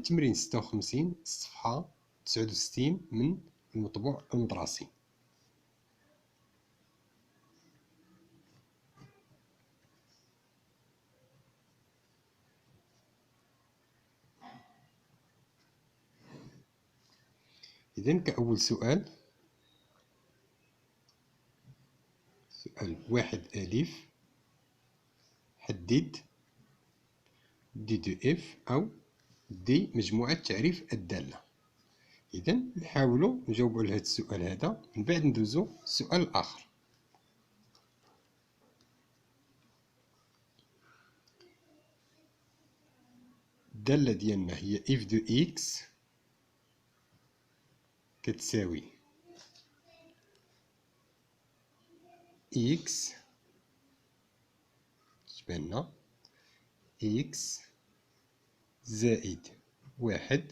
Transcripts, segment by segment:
تمرين 56 الصفحة 69 من المطبوع المدرسي. إذن كأول سؤال، سؤال 1 أ، حدد دي دو اف أو دي مجموعة تعريف الدالة. إذن نحاولوا نجاوبوا على هذا السؤال هذا، من بعد ندوزو السؤال الآخر. الدالة ديالنا هي اف دو اكس كتساوي اكس، تبان اكس زائد 1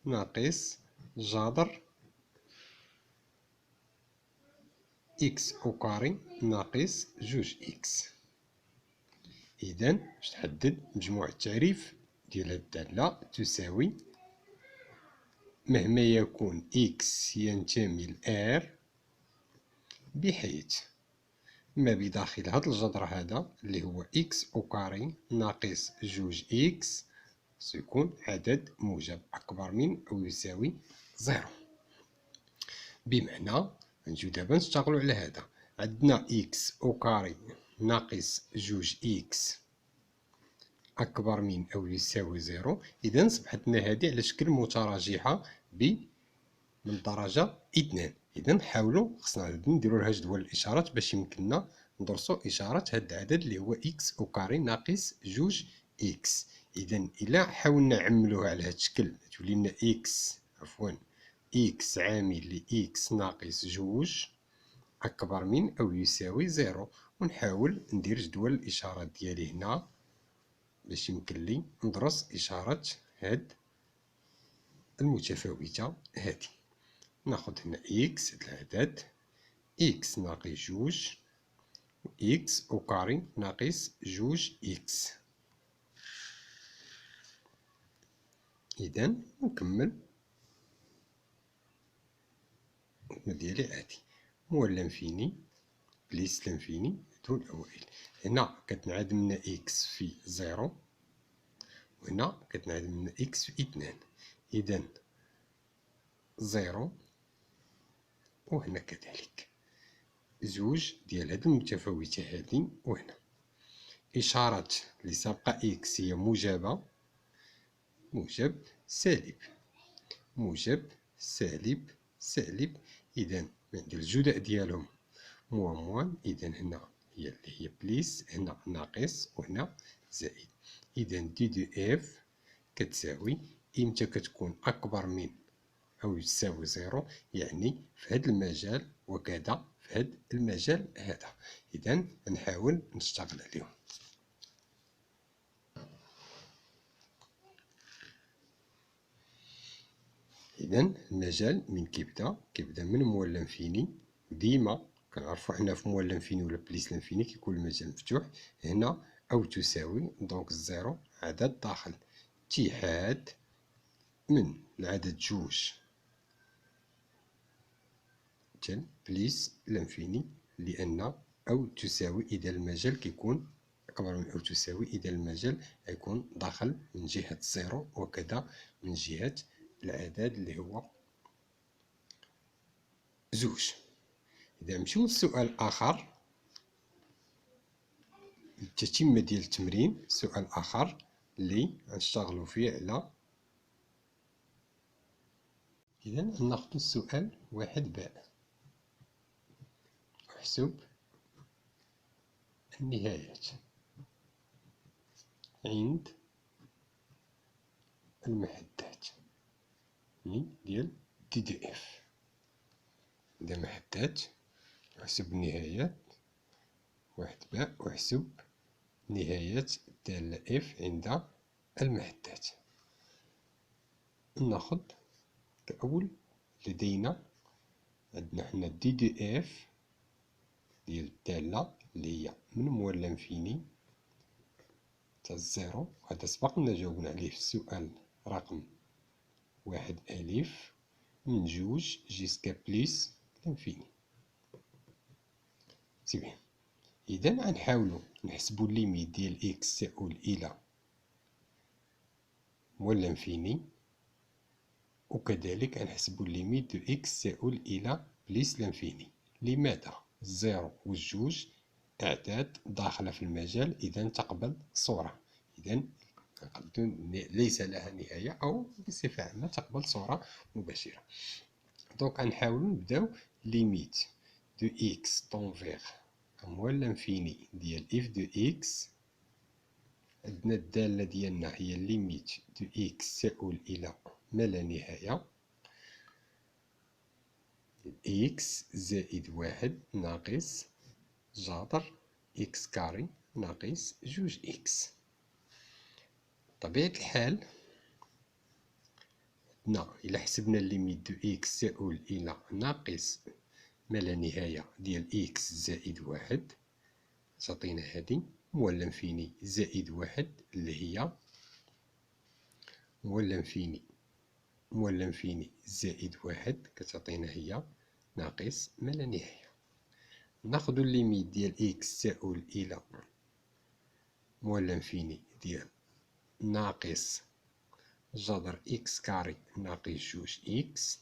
ناقص جذر إكس أو كاري ناقص 2 إكس. إذا باش تحدد مجموع التعريف ديال هاد الدالة تساوي مهما يكون إكس ينتمي ل R، بحيث ما بداخل هاد الجذر هذا اللي هو إكس أو كاري ناقص 2 إكس سيكون عدد موجب أكبر من أو يساوي 0. بمعنى نجيو دابا نشتغلو على هذا. عندنا إكس أو كاري ناقص 2 إكس أكبر من أو يساوي 0. إذا أصبحت لنا هذه على شكل متراجحة من الدرجة 2. إذا نحاولو خصنا نديرو لها جدول الإشارات باش يمكننا ندرسو إشارة هاد العدد اللي هو إكس أو كاري ناقص 2 إكس. إذا إلا حاولنا نعملوه على هاد الشكل تولي لنا إكس عامل لإكس ناقص 2 أكبر من أو يساوي 0. ونحاول ندير جدول الإشارات ديالي هنا باش يمكن لي ندرس إشارة هاد المتفاوتة هادي. ناخد هنا إكس العدد إكس ناقص 2 و إكس أو كاري ناقص 2 إكس. إذا نكمل ديالي عادي. موال لانفيني بليس لانفيني هادو الأوائل. هنا كتنعدم لنا إكس في 0 وهنا كتنعدم لنا إكس في 2. إذا 0 وهنا كذلك 2 ديال هاد المتفاوتة هادي. وهنا إشارة اللي سابقة إكس هي موجبة، موجب سالب، موجب سالب سالب. إذا عندي الجداء ديالهم موان موان. إذا هنا هي اللي هي بليس، هنا ناقص وهنا زائد. إذا دي دو اف كتساوي إمتى كتكون أكبر من أو يساوي 0، يعني في هذا المجال وكذا في هذا المجال هذا. إذا نحاول نشتغل عليهم. إذا المجال من كيبدا من موال لانفيني. ديما كنعرفو حنا في موال لانفيني ولا بليس لانفيني كيكون المجال مفتوح. هنا أو تساوي دونك الزيرو عدد داخل اتحاد من العدد 2 حتى بليس لانفيني، لأن أو تساوي إذا المجال كيكون أكبر من أو تساوي إذا المجال يكون داخل من جهة 0 وكذا من جهة العدد اللي هو 2. إذا نمشيو للسؤال آخر، التتمة ديال التمرين، سؤال آخر اللي غنشتغلو فيه على. إذا ناخدو السؤال 1 باء. احسب النهايات عند المحدات ديال دي دي اف. عند محدات احسب النهايات 1 باء واحسب نهايات الدالة اف عند المحدات. ناخد كأول لدينا عندنا حنا دي دي اف ديال الدالة اللي هي من موال لانفيني حتى 0. هذا سبقنا جاوبنا عليه في السؤال رقم واحد ألف من جوج جيسكا بليس لانفيني. سي بيان. إذا غنحاولو نحسبو الليميت ديال إكس تؤول إلى موال لانفيني، وكذلك غنحسبو الليميت دو إكس تؤول إلى بليس لانفيني. لماذا؟ الزيرو والجوج أعداد داخلة في المجال، إذا تقبل صورة، إذا ليس لها نهاية، أو بصفة عامة تقبل صورة مباشرة. دونك غنحاولو نبداو ليميت دو إكس طون فيغ موال لانفيني ديال إف دو إكس. عندنا الدالة ديالنا هي ليميت دو إكس تؤول إلى ما لا نهاية، إكس زائد واحد ناقص جذر إكس كاري ناقص جوج إكس. بطبيعة الحال عندنا إلا حسبنا الليميت دو إكس تؤول إلى ناقص ما لا نهاية ديال إكس زائد واحد، تعطينا هادي موال لانفيني زائد واحد اللي هي موال لانفيني زائد واحد، كتعطينا هي ناقص ما لا نهاية. ناخدو الليميت ديال إكس تؤول إلى موال لانفيني ديال ناقص جذر إكس كاري ناقص جوج إكس.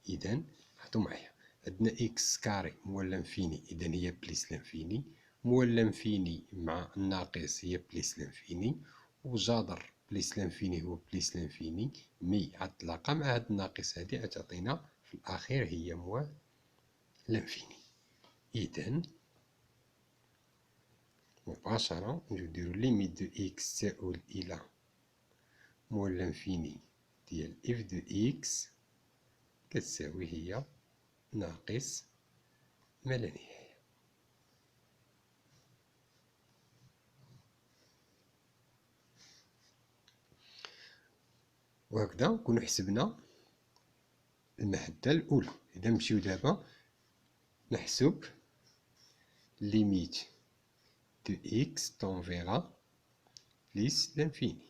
إذا هاتو معايا، عندنا إكس كاري موال لانفيني، إذا هي بليس لانفيني، موال لانفيني مع الناقص هي بليس لانفيني، وجذر بليس لانفيني هو بليس لانفيني، مي غتلاقى مع هاد الناقص هادي غتعطينا في الأخير هي موال لانفيني. إذا مباشرة نديرو ليميت دو إكس تؤول إلى موال لانفيني ديال إف دو إكس كتساوي هي ناقص ما لا نهاية. وهكذا نكونو حسبنا المحدة الأولى. إذا نمشيو دابا نحسب ليميت دو إكس طون فيغا بليس لانفيني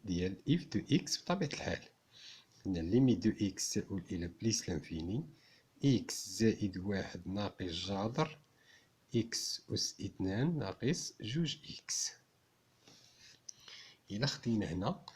ديال إف دو إكس. بطبيعة الحال عندنا ليميت دو إكس تؤول إلى بليس لانفيني، إكس زائد واحد ناقص جذر إكس أس اثنان ناقص جوج إكس. إلا خدينا هنا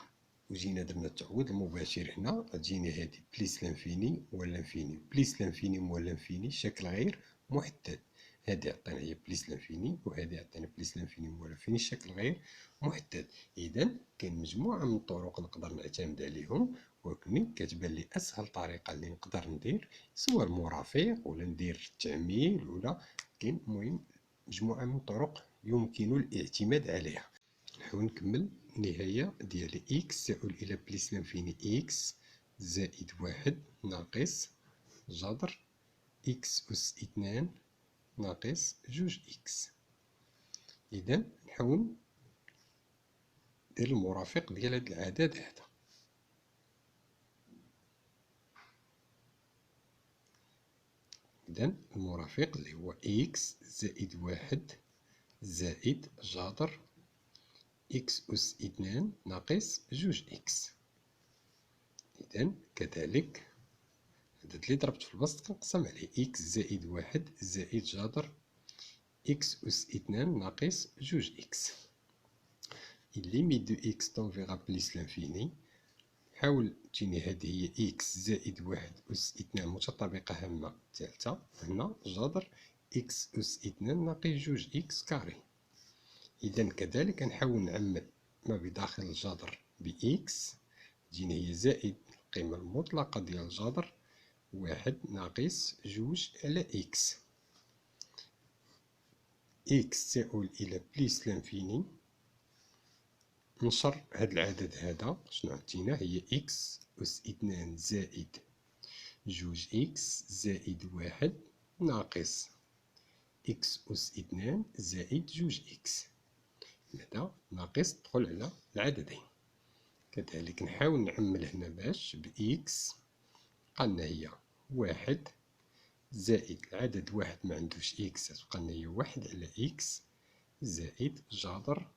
وجينا درنا التعويض المباشر هنا، غتجيني هادي بليس لانفيني موال لانفيني بليس لانفيني موال لانفيني شكل غير محدد. هادي عطينا هي بليس لانفيني، وهادي عطينا بليس لانفيني موال لانفيني شكل غير محدد. إذا كاين مجموعة من الطرق نقدر نعتمد عليهم، ولكن كتبان لي أسهل طريقة اللي نقدر ندير سواء المرافق ولا ندير التعميل، ولا كاين المهم مجموعة من الطرق يمكن الاعتماد عليها. نحاول نكمل. النهاية ديال إكس تؤول إلى بليس لانفيني إكس زائد واحد ناقص جذر إكس أس اثنان ناقص جوج إكس. إذا نحاول ندير المرافق ديال هاد العدد هذا. إذا المرافق اللي هو إكس زائد واحد زائد جذر إكس أس اثنان ناقص جوج إكس. إذا كذلك العدد اللي ضربت في البسط كنقسم عليه إكس زائد واحد زائد جذر إكس أس اثنان ناقص جوج إكس. الليميت دو إكس طون فيغا بليس لانفيني، حاول تجيني هادي هي إكس زائد واحد أس اثنان متطابقة هامة ثالثة، هنا جذر إكس أس اثنان ناقص جوج إكس كاري. إذا كذلك نحاول نعمل ما بداخل الجذر بإكس، تجيني هي زائد القيمة المطلقة ديال الجذر واحد ناقص جوج على إكس. إكس تؤول إلى بليس لانفيني، نشر هاد العدد هذا شنو عطينا هي إكس أس اثنان زائد جوج إكس زائد واحد ناقص إكس أس اثنان زائد جوج إكس. هذا ناقص تدخل على العددين. كذلك نحاول نعمل هنا باش بإكس قالنا هي واحد زائد العدد واحد ما عندوش إكس، تبقى لنا هي واحد على إكس زائد جذر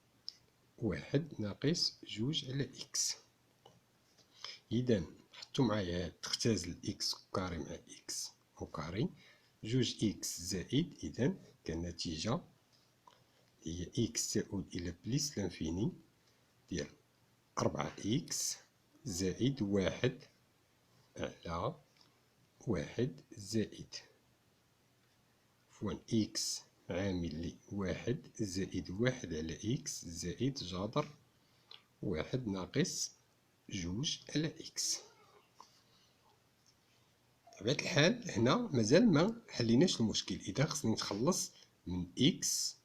واحد ناقص جوج على إكس. إذا حطو معايا تختزل إكس كاري مع إكس أو كاري، جوج إكس زائد، إذا كالنتيجة هي إكس تعود إلى بليس لانفيني ديال 4 إكس زائد واحد على واحد زائد عفوا إكس عامل لي واحد زائد واحد على إكس زائد جذر واحد ناقص جوج على إكس. بطبيعة الحال هنا مازال ما حليناش المشكل، إذا خصني نتخلص من إكس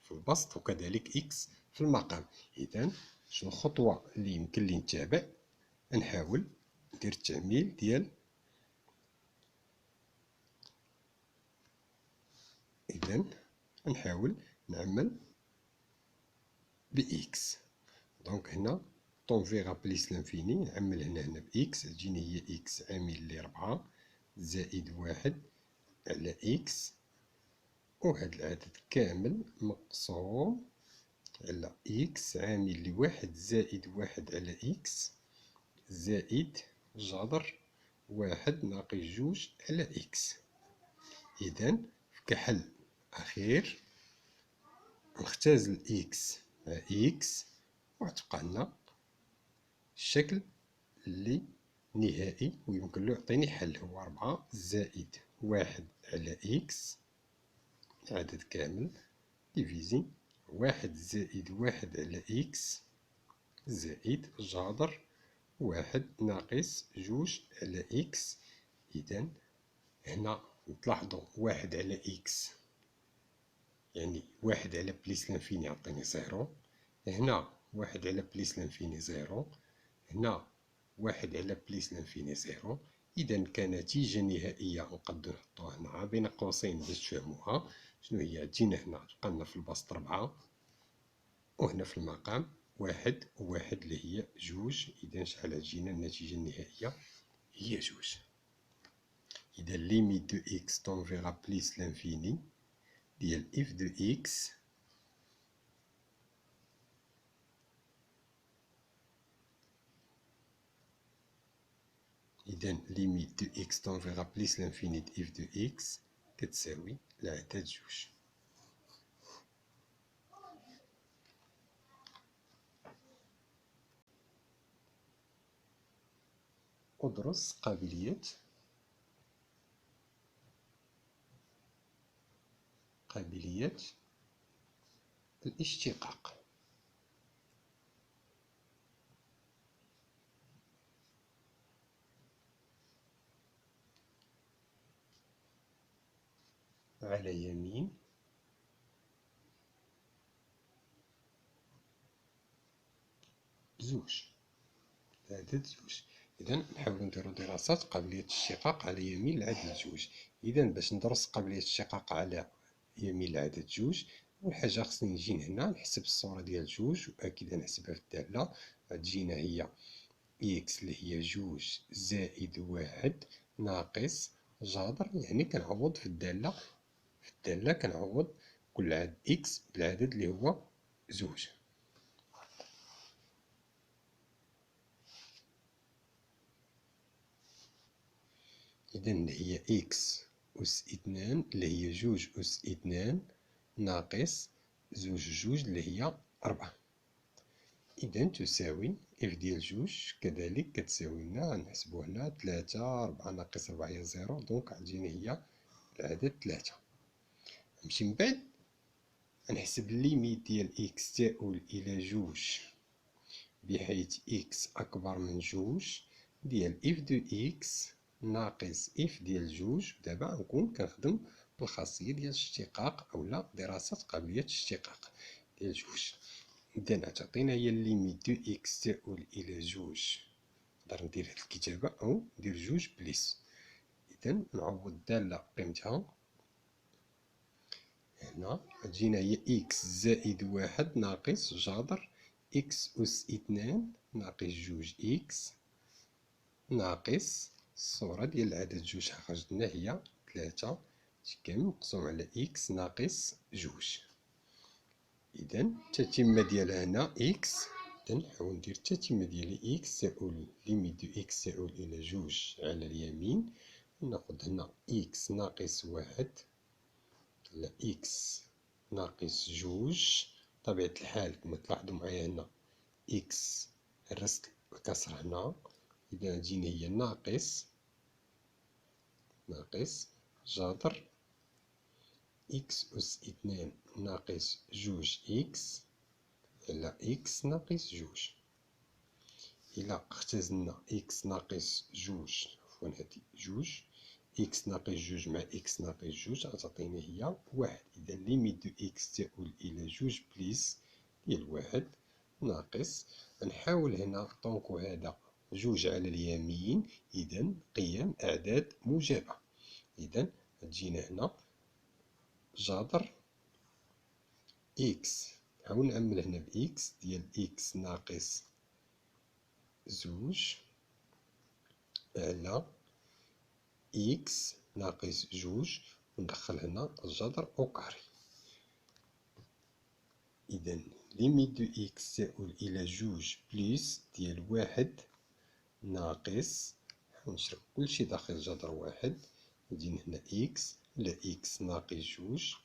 في البسط وكذلك إكس في المقام. إذا شنو الخطوة اللي يمكن لي نتابع؟ نحاول ندير التعميل ديال، إذا نحاول نعمل بإكس. دونك هنا طون فيغا بليس لانفيني، نعمل هنا بإكس، تجيني هي إكس عامل لي 4 زائد واحد على إكس، وهاد العدد كامل مقسوم على إكس عامل لي واحد زائد واحد على إكس زائد جذر واحد ناقص جوج على إكس. إذا كحل أخير نختزل إكس مع إكس وتبقى لنا الشكل اللي نهائي ويمكن له يعطيني حل، هو 4 زائد واحد على إكس عدد كامل ديفيزي واحد زائد واحد على إكس زائد جذر واحد ناقص جوج على إكس. إذا هنا تلاحظوا واحد على إكس يعني واحد على بليس لانفيني يعطيني زيرو، هنا واحد على بليس لانفيني زيرو، هنا واحد على بليس لانفيني زيرو. إذا كنتيجة نهائية نقدرو نحطوها هنا بين قوسين باش تفهموها شنو هي. تجينا هنا تبقى لنا في البسط 4، وهنا في المقام واحد وواحد اللي هي جوج. إذا شحال تجينا النتيجة النهائية؟ هي جوج. إذا ليميت دو إكس طون فيغا بليس لانفيني ديال إف دو إكس إذا ليميت دو إكس طون فيغا بليس لانفيني د إف دو إكس كتساوي العدد جوج. أدرس قابلية الاشتقاق. على يمين زوج، العدد زوج. إذا نحاولو نديرو دراسات قابلية الاشتقاق على يمين العدد جوج. إذا باش ندرس قابلية الاشتقاق على يمين العدد جوج، أول حاجة خصني نجي هنا نحسب الصورة ديال جوج، وأكيد نحسبها في الدالة. غتجينا هي إكس اللي هي جوج زائد واحد ناقص جذر، يعني كنعوض في الدالة، كنعوض كل عدد إكس بالعدد اللي هو زوج. إذا هي إكس أس اثنان اللي هي جوج أس اثنان ناقص جوج اللي هي 4. إذا تساوي إف ديال جوج كذلك كتساوي لنا، نحسبو هنا 3 4 ناقص 4 هي 0، دونك غتجيني هي العدد 3. نمشي من بعد نحسب الليميت ديال إكس تؤول إلى جوج بحيث إكس أكبر من جوج ديال إف دو إكس ناقص إف ديال جوج. دابا نكون كنخدم بالخاصية ديال الاشتقاق أولا دراسة قابلية الاشتقاق ديال جوج. إذا تعطينا هي الليميت دو إكس تؤول إلى جوج، نقدر ندير هاد الكتابة أو ندير جوج بليس. إذا نعوض الدالة بقيمتها هنا، تجينا هي إكس زائد واحد ناقص جذر إكس أس اثنان ناقص جوج إكس ناقص الصورة ديال العدد جوج خرجت لنا هي 3 كامل مقسوم على إكس ناقص جوج. إذا التتمة ديالها هنا إكس إذا نحاول ندير التتمة ديال إكس تؤول ليميت دو إكس تؤول إلى جوج على اليمين، ناخد هنا إكس ناقص واحد على إكس ناقص جوج. بطبيعة الحال كما تلاحظوا معايا هنا إكس هرست الكسر هنا، إذا تجينا هي ناقص جذر إكس أس اثنان ناقص جوج إكس على إكس ناقص جوج. إلا اختزلنا إكس ناقص جوج، عفوا هادي جوج، إكس ناقص جوج مع إكس ناقص جوج غتعطينا هي واحد. إذا ليميت دو إكس تؤول إلى جوج بليس ديال واحد ناقص، نحاول هنا طونكو هذا جوج على اليمين، إذا قيم أعداد موجبة. إذا تجينا هنا جذر إكس، نحاول نعمل هنا بإكس ديال إكس ناقص زوج على إكس ناقص جوج، وندخل هنا الجذر أو كاري. إذا ليميت دو إكس تؤول إلى جوج بليس ديال واحد ناقص، نشرب كلشي داخل جذر واحد، ندير هنا إكس على إكس ناقص جوج،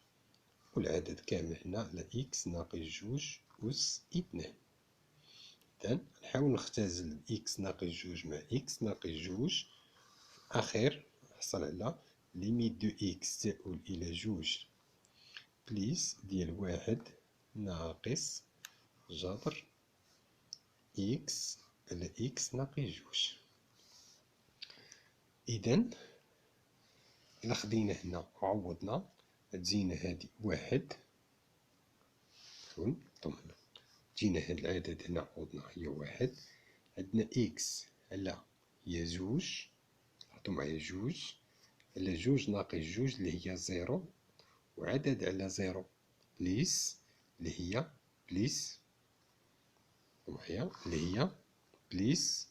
والعدد كامل هنا على إكس ناقص جوج أس اثنان. إذا نحاول نختزل إكس ناقص جوج مع إكس ناقص جوج، أخير نحصل على ليميت دو إكس تؤول إلى جوج بليس ديال واحد ناقص جذر إكس على إكس ناقص جوج. إذا إلا خدينا هنا وعوضنا تجينا هادي واحد، طمنا تجينا هاد العدد هنا عوضنا هي واحد، عندنا إكس على هي جوج، لاحظوا معايا جوج على جوج ناقص جوج اللي هي زيرو، وعدد على زيرو بليس اللي هي بليس معايا اللي هي بليس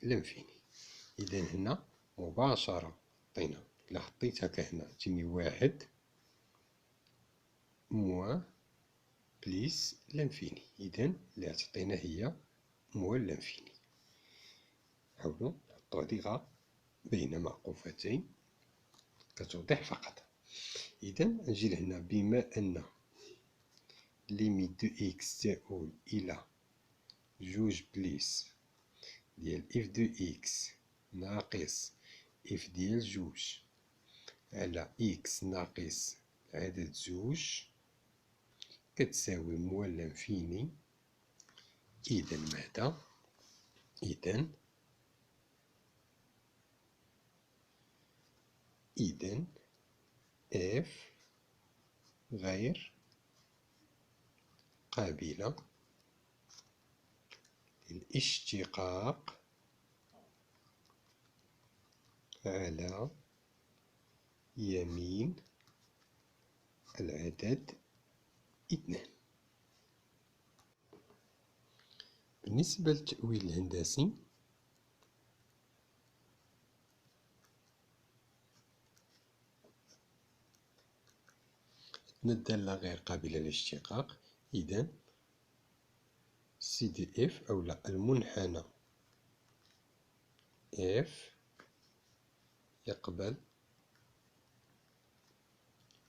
لانفيني. إذا هنا مباشرة عطينا، إلا حطيت هكا هنا تجيني واحد موان بليس لانفيني، إذا اللي غتعطينا هي موان لانفيني. نحاولو نحطو هادي غا بين معقوفتين كتوضيح فقط. إذا نجي لهنا، بما أن ليميت دو إكس تؤول إلى جوج بليس ديال إف دو إكس ناقص إف ديال جوج على إكس ناقص عدد زوج كتساوي موان لانفيني. إذا ماذا؟ إذا إف غير قابلة للاشتقاق على يمين العدد اثنان. بالنسبة للتأويل الهندسي، عندنا الدالة غير قابلة للاشتقاق. إذا سي دي إف أولا المنحنى إف يقبل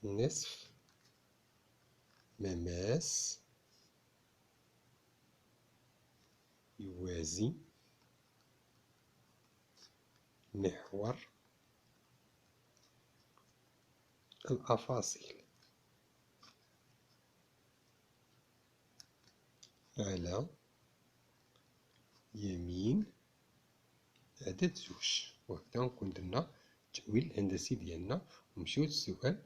نصف مماس يوازي محور الأفاصيل على يمين عدد زوج. وهكذا نكون درنا التأويل الهندسي ديالنا ونمشيو للسؤال.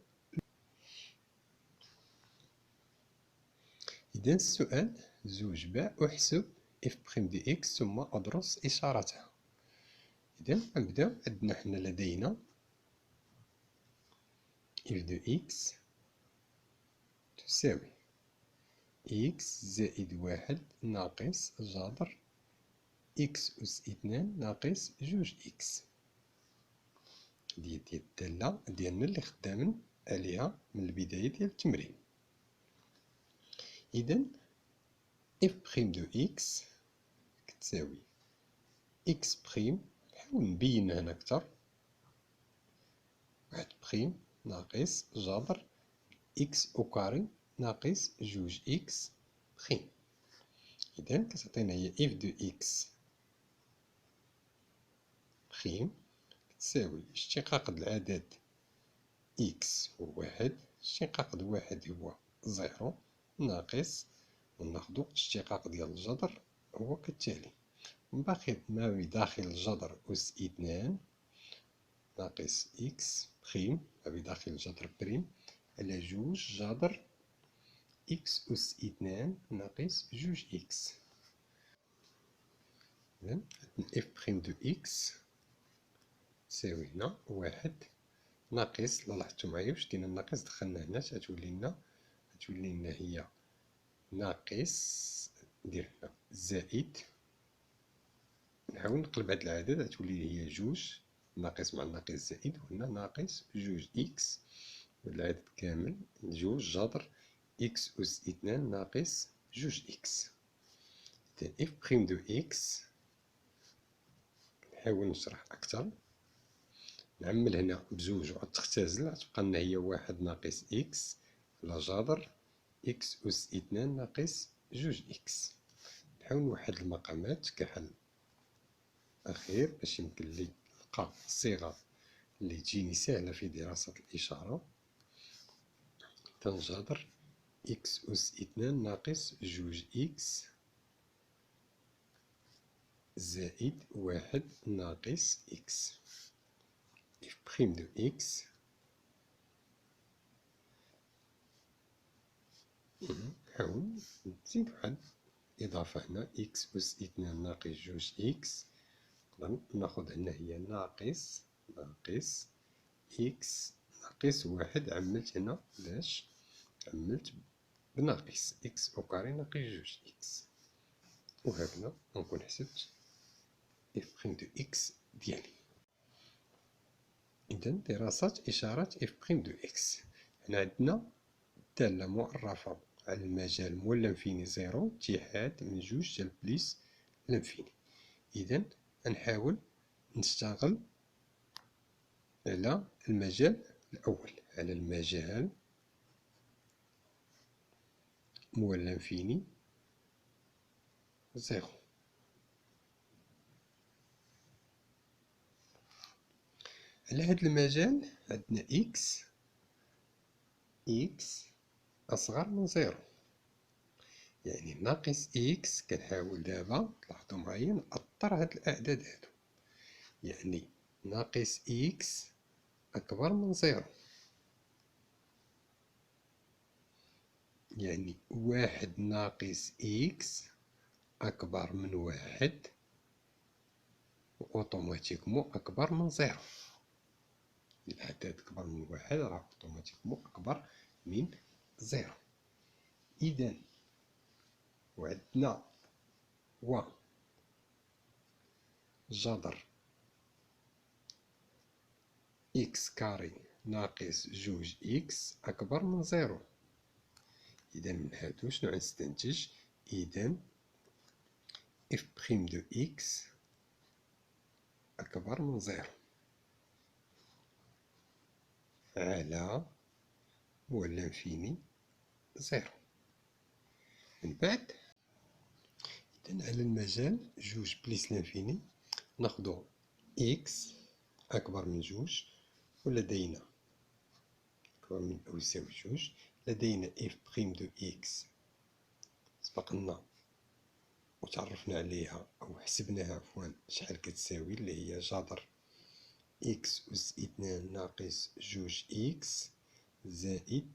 إذا السؤال زوج باء أحسب إف بريم دي إكس ثم أدرس إشارتها. إذا نبداو، عندنا حنا لدينا إف دو إكس تساوي إكس زائد واحد ناقص جذر إكس أس اثنان ناقص جوج إكس. ديال الدالة ديالنا اللي خدامين عليها من البداية ديال التمرين. إذا اف بريم دو اكس كتساوي اكس بريم، نحاول نبين هنا أكتر، واحد بريم ناقص جذر إكس أو كاري ناقص جوج إكس بريم. إذا كتعطينا هي إف دو إكس بريم تساوي اشتقاق العدد إكس هو واحد، اشتقاق واحد هو زيرو، ناقص وناخدو اشتقاق ديال الجذر هو كالتالي: باقي ما بداخل الجذر أس اثنان ناقص إكس بريم ما بداخل الجذر بريم على جوج جذر إكس أس اثنان ناقص جوج إكس. إذن إف بريم دو إكس تساوي هنا واحد ناقص، لا لاحظتو معايا واش دينا الناقص دخلنا هنا تتولي لنا هي ناقص، ندير هنا زائد، نحاول نقلب هاد العدد تولي هي جوج، ناقص مع الناقص زائد، وهنا ناقص جوج إكس، والعدد كامل جوج جذر إكس أس اثنان ناقص جوج إكس. إذن إف بريم دو إكس نحاول نشرح أكثر، نعمل هنا بزوج وعاد تختزل، تبقى لنا هي واحد ناقص إكس على جذر إكس أس اثنان ناقص جوج إكس. نحاول نوحد المقامات كحل أخير باش يمكن لي نلقى صيغة اللي تجيني سهلة في دراسة الإشارة. تنجذر إكس أس اثنان ناقص جوج إكس زائد واحد ناقص إكس. إف بريم دو إكس نحاول نزيد واحد إضافة هنا إكس أس اثنان ناقص جوج إكس، نقدر ناخد هنا هي ناقص إكس ناقص واحد، عملت هنا باش عملت بناقص إكس أو كاري ناقص جوج إكس، وهكذا نكون حسبت إف بريم دو إكس ديالي. إذا دراسة إشارة إف بريم دو إكس، هنا عندنا دالة معرفة على المجال مول لانفيني زيرو اتحاد من جوج حتى بليس لانفيني. إذا غنحاول نشتغل على المجال الأول، على المجال مول لانفيني زيرو. على هاد المجال عندنا إكس أصغر من زيرو، يعني ناقص إكس. كنحاول دابا تلاحظو معايا نأطر هاد الأعداد هادو، يعني ناقص إكس أكبر من زيرو، يعني واحد ناقص إكس أكبر من واحد وأوتوماتيكمون أكبر من زيرو. العدد أكبر من واحد راه أوتوماتيكمون أكبر من زيرو. إذا وعندنا جذر إكس كاري ناقص جوج إكس أكبر من زيرو. إذا من هادو شنو غنستنتج؟ إذا إف بريم دو إكس أكبر من زيرو على مول لانفيني زيرو. من بعد إذا على المجال جوج بليس لانفيني ناخدو إكس أكبر من جوج، ولدينا أكبر من أو يساوي جوج، لدينا إف بريم دو إكس سبقلنا وتعرفنا عليها أو حسبناها عفوا شحال كتساوي، اللي هي جذر إكس أس اثنان ناقص جوج إكس زائد،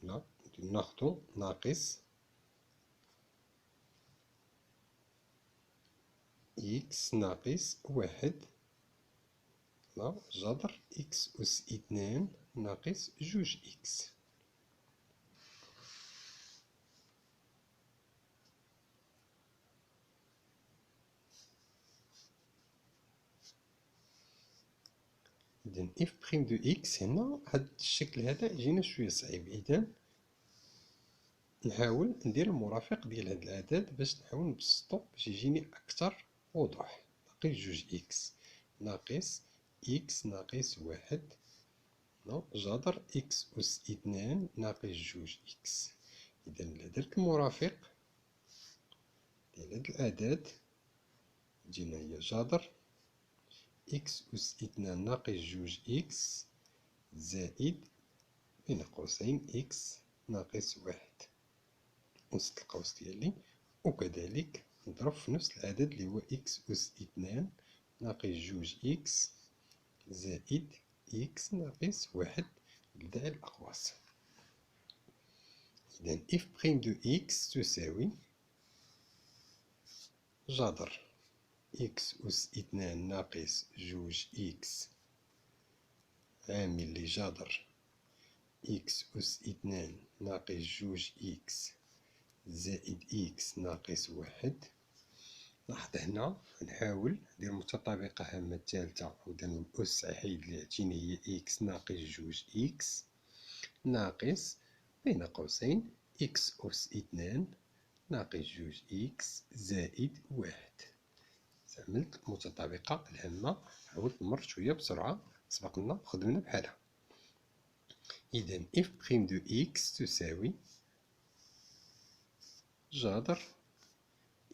لا ناخدو ناقص إكس ناقص واحد، لا جذر إكس أس اثنان ناقص جوج إكس. إذا إف بريم دو إكس هنا هاد الشكل هذا يجينا شوية صعيب. إذا إف بريم دو إكس تساوي إكس أس اثنان ناقص جوج إكس زائد واحد ناقص إكس. إذا إف بريم دو إكس تساوي إكس أس اثنان ناقص جوج إكس. إذا نحاول ندير المرافق ديال هاد الأعداد باش نحاول نبسطو باش يجيني أكتر وضوح. ناقص جوج إكس ناقص إكس ناقص واحد جذر إكس أس اثنان ناقص جوج إكس. إذا إلا درت المرافق ديال هاد الأعداد تجينا هي جذر إكس أس اثنان ناقص جوج إكس زائد بين قوسين إكس ناقص واحد وسط القوس ديالي، وكذلك نضرب في نفس العدد اللي هو إكس أس اثنان ناقص جوج إكس زائد إكس ناقص واحد لدى الأقواس. إذا إف بريم دو إكس تساوي جذر إكس أس اثنان ناقص جوج إكس عامل لجذر إكس أس اثنان ناقص جوج إكس زائد إكس ناقص واحد. لاحظ هنا نحاول ندير متطابقة هامة الثالثة وإذا الأس حيد اللي عطيني هي إكس ناقص جوج إكس ناقص بين قوسين إكس أس اثنان ناقص جوج إكس زائد واحد. استعملت المتطابقة الهامة، حاولت نمر شوية بسرعة سبقنا خدمنا بحالها. إذا إف بريم دو إكس تساوي جذر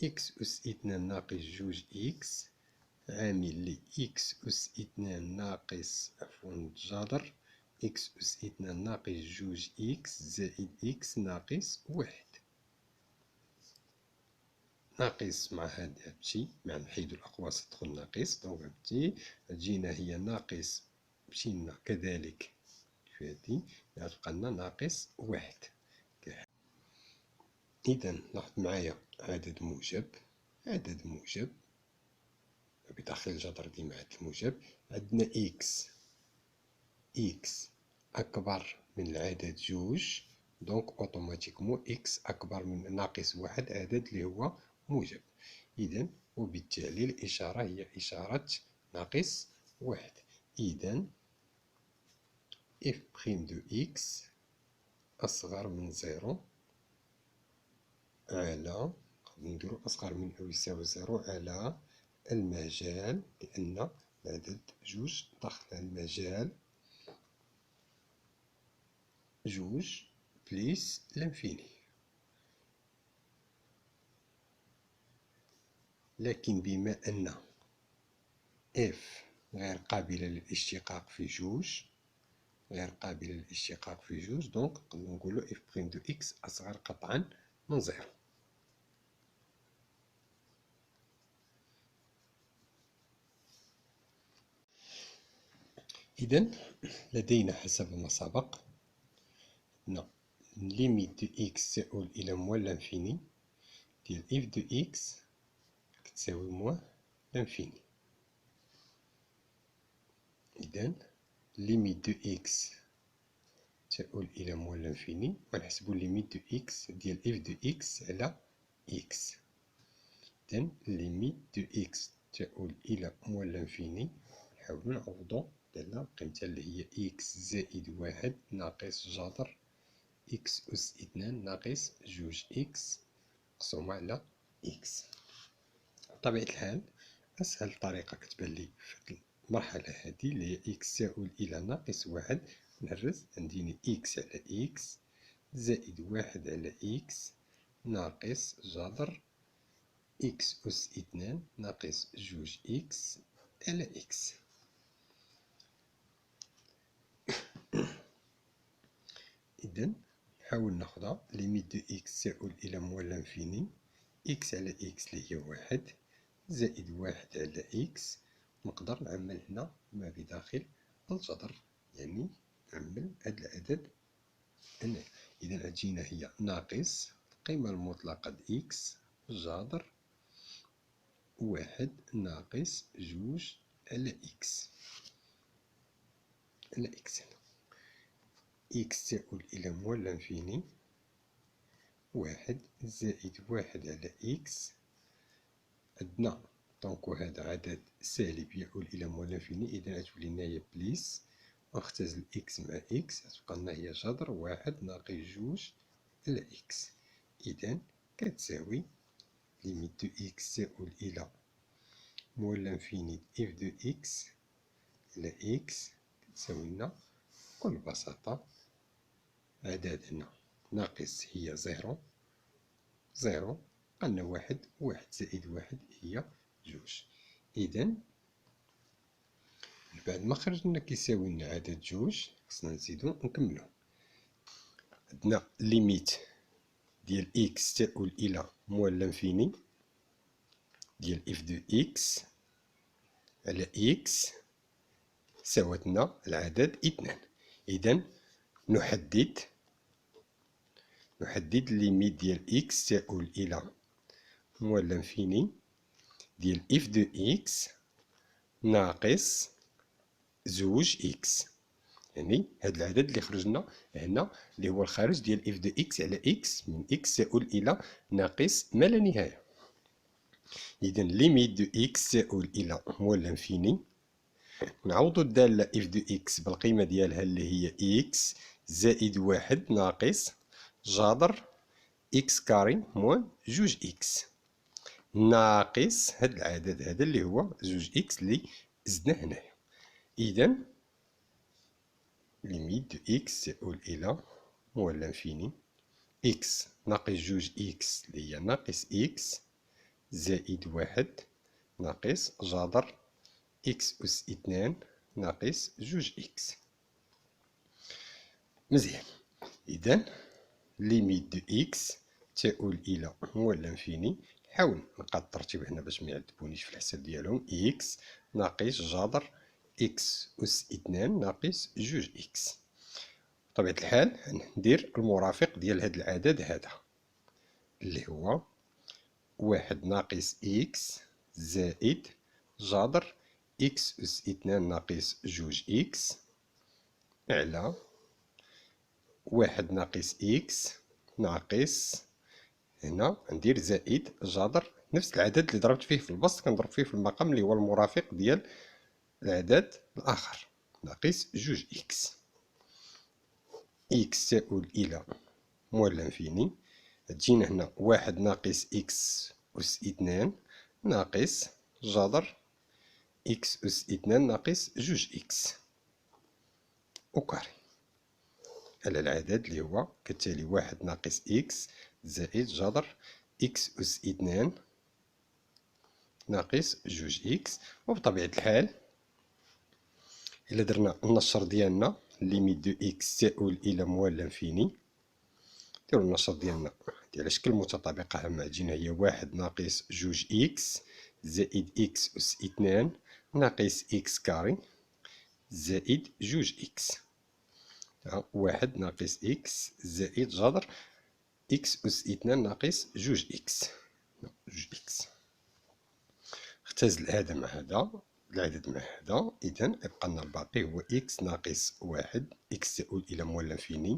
إكس أس اثنان ناقص جوج إكس عامل ل إكس أس اثنان ناقص جذر إكس أس اثنان ناقص جوج إكس زائد إكس ناقص واحد. ناقص مع هاد هادشي مع نحيدو الأقواس تدخل ناقص، دونك هادشي تجينا هي ناقص مشينا كذلك في هادي غتبقى لنا ناقص واحد. إذا لاحظ معايا عدد موجب بداخل الجذر ديما عدد موجب. عندنا إكس أكبر من العدد جوج، دونك أوتوماتيكمون إكس أكبر من ناقص واحد عدد اللي هو موجب. إذا وبالتالي الإشارة هي إشارة ناقص واحد. إذا إف بريم دو إكس أصغر من زيرو على نديرو أصغر من أو يساوي زيرو على المجال، لأن العدد جوج داخل المجال جوج بليس لانفيني. لكن بما أن إف غير قابلة للاشتقاق في جوج دونك نقدرو نقولو إف بريم دو إكس أصغر قطعا من زيرو. إذا لدينا حسب ما سبق أن ليميت دو إكس تؤول إلى موان لانفيني ديال إف دو إكس تساوي موان لانفيني. إذا ليميت دو إكس تؤول إلى موان لانفيني، ونحسبو ليميت دو إكس ديال إف دو إكس على إكس. إذا ليميت دو إكس تؤول إلى موان لانفيني نحاولو نعوضو ديالنا بقيمتها اللي هي إكس زائد واحد ناقص جذر إكس أس اثنان ناقص جوج إكس مقسومة على إكس. بطبيعة الحال أسهل طريقة كتبان لي في المرحلة هادي اللي هي إكس تؤول إلى ناقص واحد، نهرس عنديني إكس على إكس زائد واحد على إكس ناقص جذر إكس أس اثنان ناقص جوج إكس على إكس. إذا نحاول ناخدها ليميت دو إكس تؤول إلى موان لانفيني إكس على إكس اللي هي واحد زائد واحد على إكس، نقدر نعمل هنا ما بداخل الجذر، يعني نعمل هاد العدد هنا. إذا عتجينا هي ناقص القيمة المطلقة د إكس جذر واحد ناقص جوج على إكس هنا. إكس تؤول إلى موان لانفيني واحد زائد واحد على إكس. عندنا دونك هذا عدد سالب يؤول إلى موان لانفيني، إذا غتولي لنا هي بليس ونختزل إكس مع إكس، غتبقى لنا هي جذر واحد ناقص جوج على إكس. إذا كتساوي ليميت دو إكس تؤول إلى موال لانفيني إف دو إكس على إكس كتساوي لنا بكل بساطة عددنا ناقص هي زيرو، زيرو قلنا واحد، واحد زائد واحد هي جوج. إذا بعد ما خرجنا كيساوي لنا عدد جوج خصنا نزيدو نكملو. عندنا ليميت ديال إكس تؤول إلى موال لانفيني ديال إف دو إكس على إكس ساوتنا العدد اثنان. إذا نحدد ليميت ديال إكس تؤول إلى موال لانفيني ديال إف دو إكس ناقص زوج إكس، يعني هاد العدد اللي خرجنا هنا اللي هو الخارج ديال إف دو إكس على إكس من إكس تؤول إلى ناقص ما لا نهاية. إذا ليميت دو إكس تؤول إلى موال لانفيني، نعوضو الدالة إف دو إكس بالقيمة ديالها اللي هي إكس زائد واحد ناقص جذر إكس كاري موان جوج إكس ناقص هاد العدد هذا اللي هو زوج إكس اللي زدناه هنايا. إذا ليميت دو إكس تؤول إلى موال لانفيني إكس ناقص جوج إكس اللي هي ناقص إكس زائد واحد ناقص جذر إكس أس اثنان ناقص جوج إكس. مزيان. إذا ليميت دو إكس تؤول إلى موال لانفيني، نحاول نلقى الترتيب هنا باش ميعذبونيش في الحساب ديالهم، إكس ناقص جذر إكس أس اثنان ناقص جوج إكس. بطبيعة الحال ندير المرافق ديال هاد العدد هذا اللي هو واحد ناقص إكس زائد جذر إكس أس اثنان ناقص جوج إكس على واحد ناقص إكس ناقص هنا ندير زائد جذر نفس العدد اللي ضربت فيه في البسط كنضرب فيه في المقام اللي هو المرافق ديال العدد الآخر ناقص جوج إكس. إكس تؤول إلى موال لانفيني، تجينا هنا واحد ناقص إكس أس اثنان ناقص جذر إكس أس اثنان ناقص جوج إكس أوكاري على العدد اللي هو كالتالي واحد ناقص إكس زائد جذر إكس أس اثنان ناقص جوج إكس. وبطبيعة الحال إلا درنا النشر ديالنا ليميت دو إكس تؤول إلى موال لانفيني، نديرو النشر ديالنا على شكل متطابقة هما تجينا هي واحد ناقص جوج إكس زائد إكس أس اثنان ناقص إكس كاري زائد جوج إكس. واحد ناقص إكس زائد جذر إكس أس اثنان ناقص جوج إكس، جوج إكس. اختزل هذا مع هذا العدد مع هذا، إذا يبقى لنا الباقي هو إكس ناقص واحد، إكس تؤول إلى موال لانفيني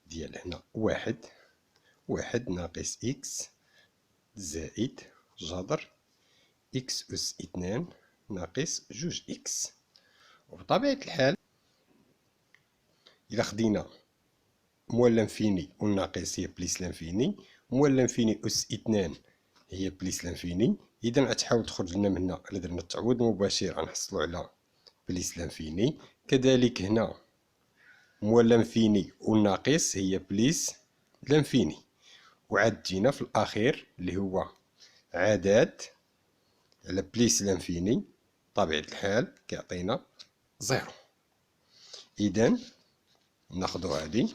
ديال هنا واحد، واحد ناقص إكس زائد جذر إكس أس اثنان ناقص جوج إكس. وبطبيعة الحال إلا خدينا موال لانفيني والناقص هي بليس لانفيني، موال لانفيني أس اثنان هي بليس لانفيني، إذا غتحاول تخرج لنا من هنا. إلا درنا التعويض المباشر غنحصلو على بليس لانفيني. كذلك هنا موال لانفيني والناقص هي بليس لانفيني، وعاد جينا في الأخير اللي هو عدد على بليس لانفيني بطبيعة الحال كيعطينا زيرو. إذا ناخدو هادي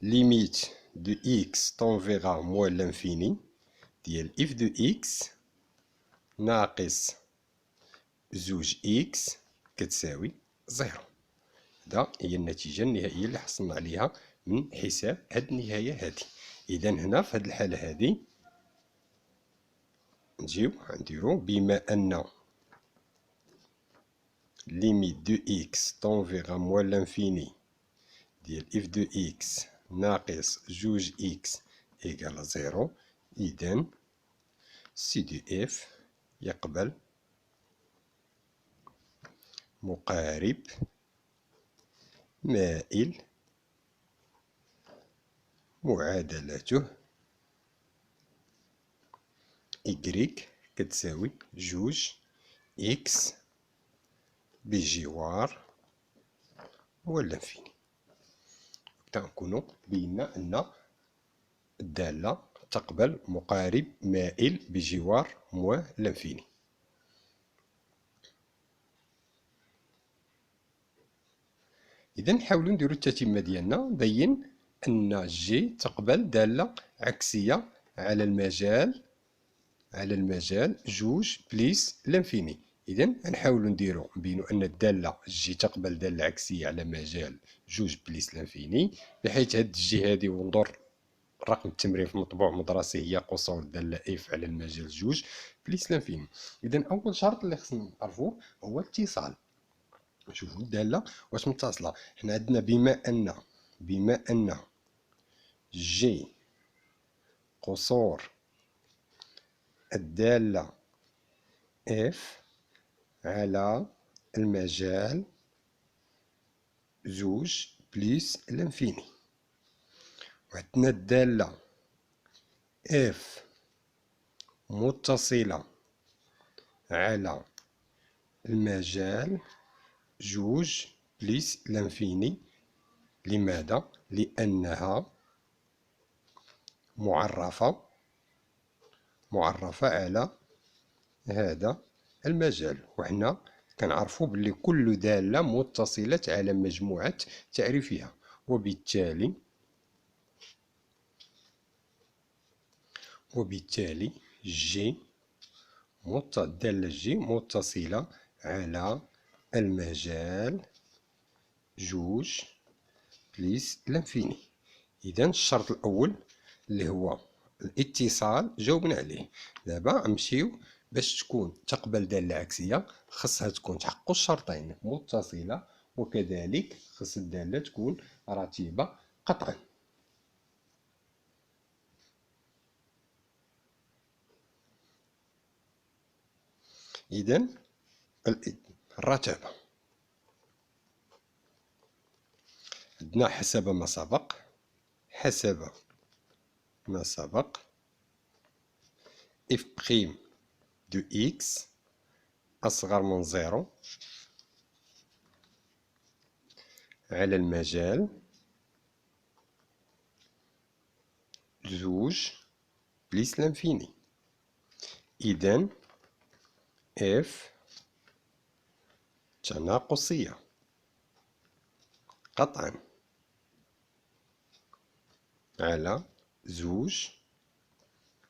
ليميت دو إكس طونفيغا موال لانفيني ديال إف دو إكس ناقص زوج إكس كتساوي زيرو. هذا هي النتيجة النهائية اللي حصلنا عليها من حساب هاد النهاية هادي. إذا هنا في هاد الحالة هادي نجيو نديرو بما أن ليميت دو إكس طونفيغا موال لانفيني ديال إف دو إكس ناقص جوج إكس إيكال زيرو، إذا سي دو إف يقبل مقارب مائل معادلته إكريك كتساوي جوج إكس بجوار واللانفيني. كنكونو بينا أن الدالة تقبل مقارب مائل بجوار لانفيني. إذا نحاولو نديرو التتمة ديالنا. بين أن جي تقبل دالة عكسية على المجال جوج بليس لانفيني. إذا نحاولو نبينو أن الدالة جي تقبل دالة عكسية على مجال جوج بليس لانفيني، بحيث هاد الجي هادي وندور رقم التمرين في مطبوع مدرسي هي قصور الدالة اف على المجال جوج بليس لانفيني. إذا أول شرط اللي خصنا نعرفوه هو الاتصال. نشوفو الدالة واش متصلة. حنا عندنا بما أن جي قصور الدالة اف على المجال زوج بليس لانفيني، وعندنا الدالة اف متصلة على المجال جوج بليس لانفيني. لماذا؟ لأنها معرفة على هذا المجال، وحنا كنعرفوا بلي كل دالة متصلة على مجموعة تعريفها، وبالتالي الدالة جي متصلة على المجال جوج بليس لانفيني. إذا الشرط الأول اللي هو الاتصال جاوبنا عليه. دابا نمشيو باش تكون تقبل دالة عكسية خصها تكون تحقق الشرطين، متصلة وكذلك خص الدالة تكون رتيبة قطعا. إذا الرتابة عندنا حسب ما سبق اف بريم دو اكس أصغر من زيرو على المجال زوج بليس لانفيني. إذا اف تناقصية قطعا على زوج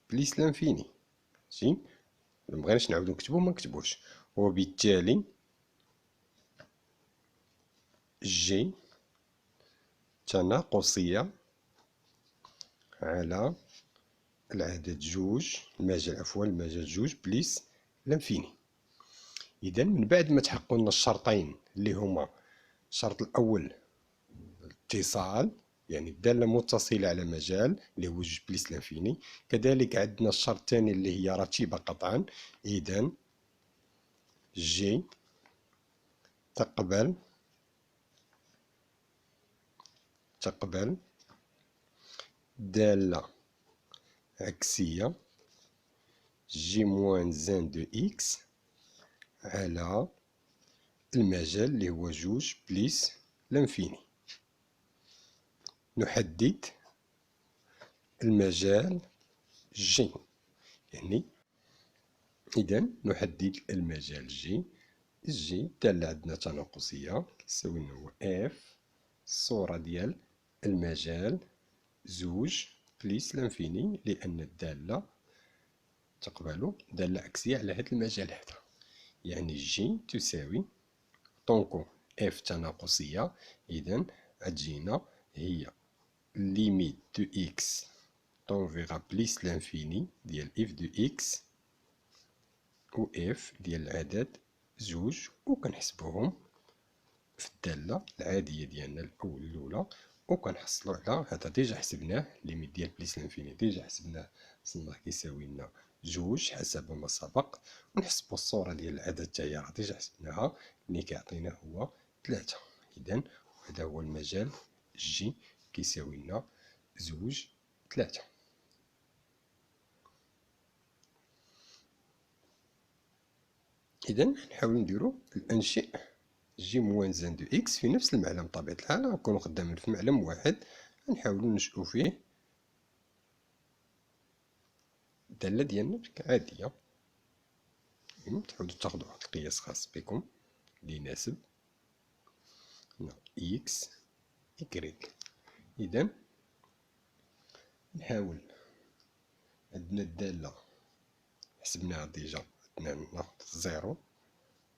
بليس لانفيني. ماشي مبغيناش نعاودو نكتبو ما نكتبوش. وبالتالي جي تناقصية على العدد جوج المجال جوج بليس لانفيني. إذا من بعد ما تحققوا لنا الشرطين اللي هما الشرط الأول الاتصال، يعني الدالة متصلة على مجال اللي هو جوج بليس لانفيني، كذلك عندنا الشرط الثاني اللي هي رتيبة قطعا. إذا جي تقبل دالة عكسية جي موان زان دو إكس على المجال اللي هو جوج بليس لانفيني. نحدد المجال جي، يعني إذا نحدد المجال جي. الدالة عندنا تناقصية كيساوي لنا هو اف الصورة ديال المجال زوج بليس لانفيني، لأن الدالة تقبل دالة عكسية على هذا المجال هذا. يعني جي تساوي طونكو اف تناقصية. إذا تجينا هي ليميت دو إكس طون فيغا بليس لانفيني ديال اف دو إكس و اف ديال العدد زوج، وكنحسبوهم في الدالة العادية ديالنا الأولى، وكنحصلو على هذا ديجا حسبناه ليميت ديال بليس لانفيني ديجا حسبناه، وصلنا كيساوي لنا جوج حسب ما سبق، ونحسبو الصورة ديال العدد تا هي راه ديجا حسبناها، اللي كيعطينا هو 3. إذن هذا هو المجال جي كيساوي لنا 2 3. إذن نحاولو نديرو الأنشئ جي موان زان دو إكس في نفس المعلم. بطبيعة الحال غنكونو خدامين في معلم واحد، غنحاولو ننشئو فيه الدالة ديالنا عادية. تحاولو تاخدو واحد القياس خاص بكم اللي يناسب. هنا إكس إكريك. إذن نحاول، عندنا الدالة حسبناها ديجا، عندنا ناخد 0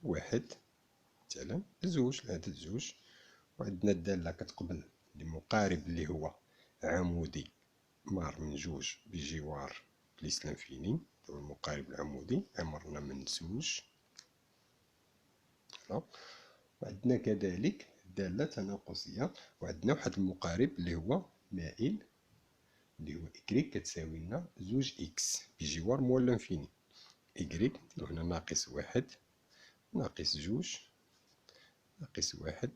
1 مثلا 2 العدد 2، وعندنا الدالة كتقبل لمقارب اللي هو عمودي مار من 2 بجوار بليس لانفيني، هو المقارب العمودي عمرنا من 2. وعندنا كذلك الدالة تناقصية، وعندنا واحد المقارب اللي هو مائل اللي هو إكريك كتساوي لنا 2 إكس بجوار موال لانفيني. إكريك نديرو هنا ناقص 1 ناقص 2 ناقص 1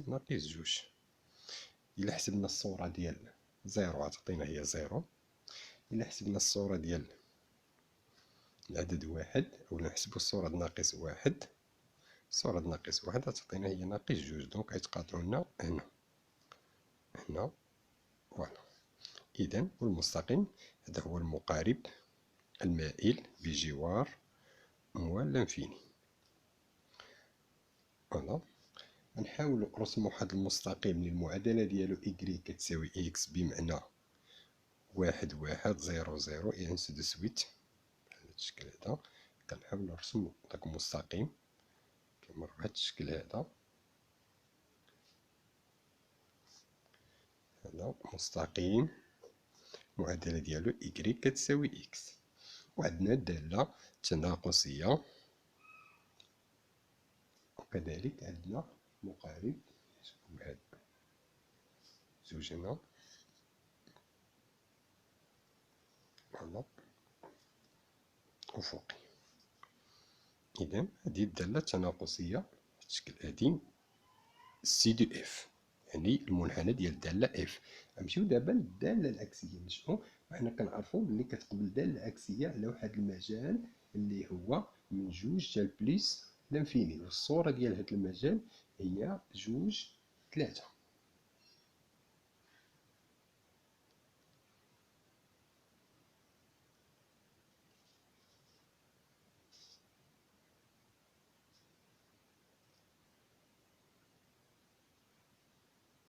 ناقص 2. إلا حسبنا الصورة ديال 0 غتعطينا هي 0. إلا حسبنا الصورة ديال العدد 1 أولا نحسبو الصورة ناقص 1، الصورة ناقص 1 غتعطينا هي ناقص 2، دونك غيتقاطعو لنا هنا فوالا. إذن والمستقيم هذا هو المقارب المائل بجوار موال لانفيني. فوالا غنحاولو نرسمو واحد المستقيم اللي المعادلة ديالو إكريك كتساوي إكس بمعنى 1 1 0 0 إي انسي دو سويت بهذا الشكل هذا. كنحاول نرسم داك المستقيم كيمر بهذا الشكل هذا. هذا مستقيم المعادلة ديالو إكريك كتساوي إكس، وعندنا الدالة تناقصية، وكذلك عندنا مقارب هاد 2 هنا فوالا أفقي. إذن هذه الدالة التناقصية بهذا الشكل هادي سي دو إف، يعني المنحنى ديال الدالة إف. غنمشيو دابا للدالة العكسية. نشوفو وحنا كنعرفو بلي كتقبل الدالة العكسية على واحد المجال اللي هو من 2 حتى لبليس لانفيني، والصورة ديال هاد المجال هي 2 3.